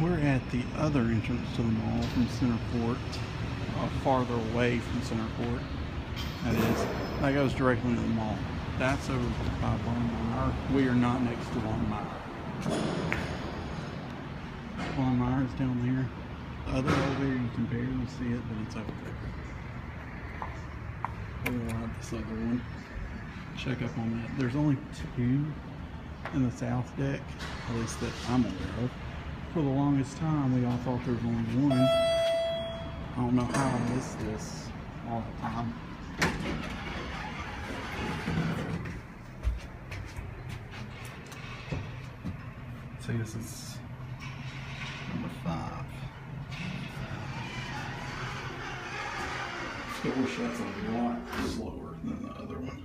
We're at the other entrance to the mall from Centerport, farther away from Centerport. That goes directly into the mall. That's over by Longmire. We are not next to Longmire. Longmire is down there. The other elevator, you can barely see it, but it's over there. We'll ride this other one. Check up on that. There's only 2 in the south deck, at least that I'm aware of. For the longest time, we all thought there was only 1. I don't know how I missed this all the time. See, this is number 5. Door shuts a lot slower than the other one.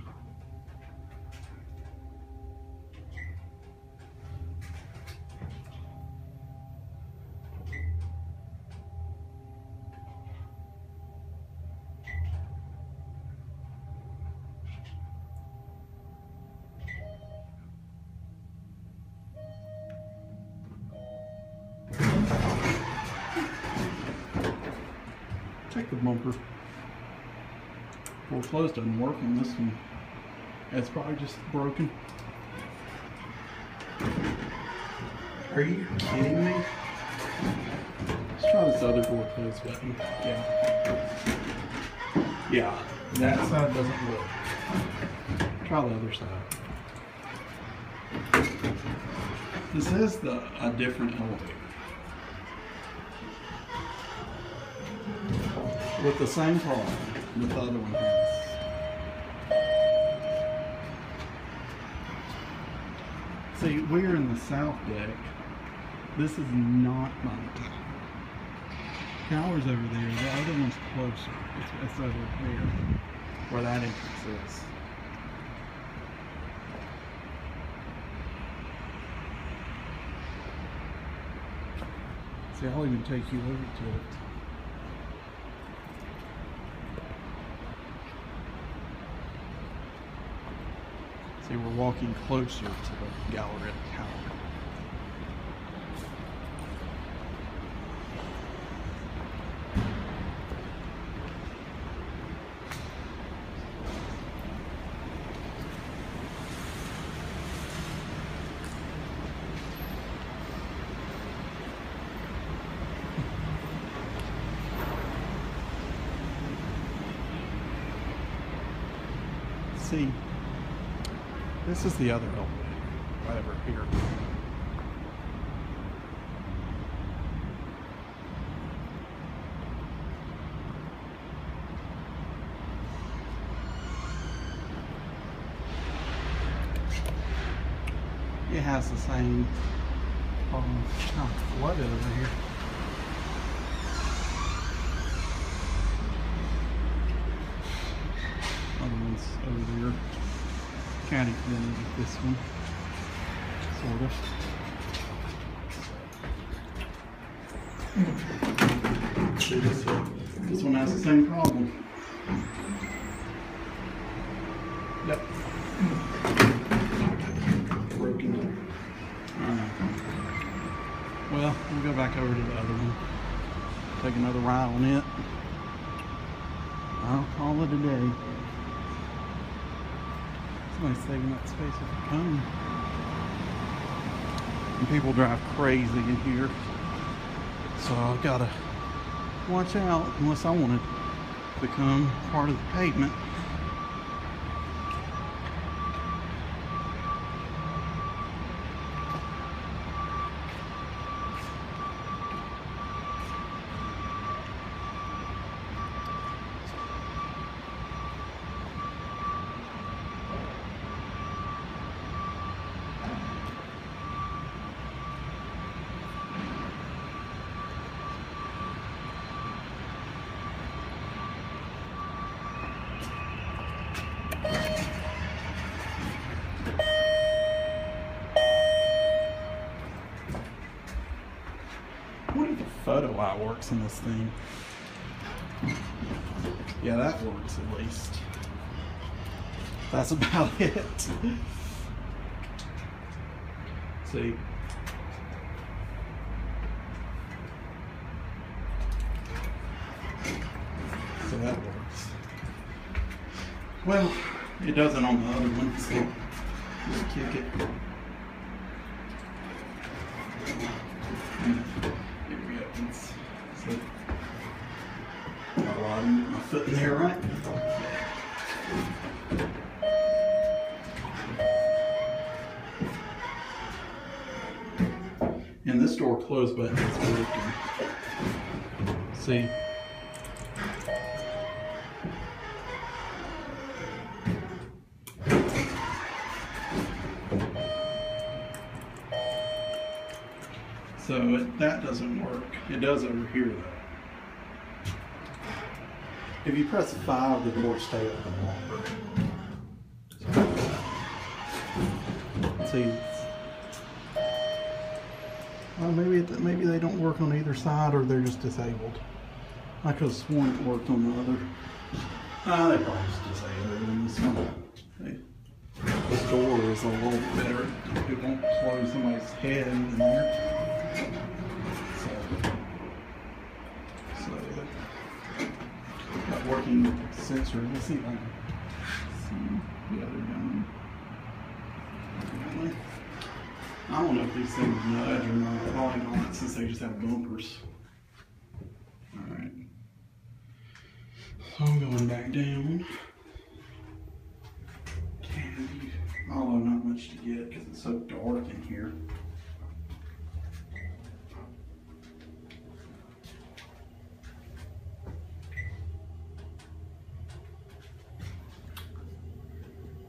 Check the bumper. Door closed doesn't work on this one. It's probably just broken. Are you kidding me? Let's try this other door close button. Yeah, that side doesn't work. Try the other side. This is a different elevator. With the same problem that the other one has. See, we're in the south deck. This is not mine. Tower's over there. The other one's closer. It's over there, where that entrance is. See, I'll even take you over to it. See, we're walking closer to the Galleria Tower. See, this is the other elevator, right over here. It has the same problem. Kind of flooded over here. Other one's over there. County community with this one, sort of. See, this one has the same problem. Yep. Broken. Well, we'll go back over to the other one. Take another ride on it. I'll call it a day. Somebody's saving that space if you come. And people drive crazy in here. So I've got to watch out unless I want to become part of the pavement. What if the photo eye works in this thing? Yeah, that works at least. That's about it. See? Well, it doesn't on the other one, so we'll kick it. Here we go. So, got a lot of my foot in there, right? And this door close button is broken. See? So that doesn't work. It does over here though. If you press 5, the door stays open longer. See? Well, maybe they don't work on either side, or they're just disabled. I could have sworn it worked on the other. They probably just disabled it on this one. This door is a little better. It won't close somebody's head in there. So got working sensor. Let's see if I can see the other gun. I don't know if these things nudge or not. Probably not, since they just have bumpers. Alright. So I'm going back down. Candy. Although not much to get because it's so dark in here.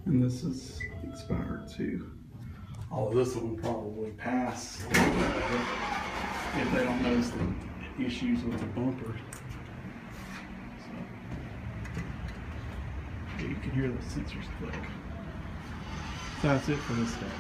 And this is expired too. Although this one will probably pass if they don't notice the issues with the bumper. So, you can hear the sensors click. So that's it for this stuff.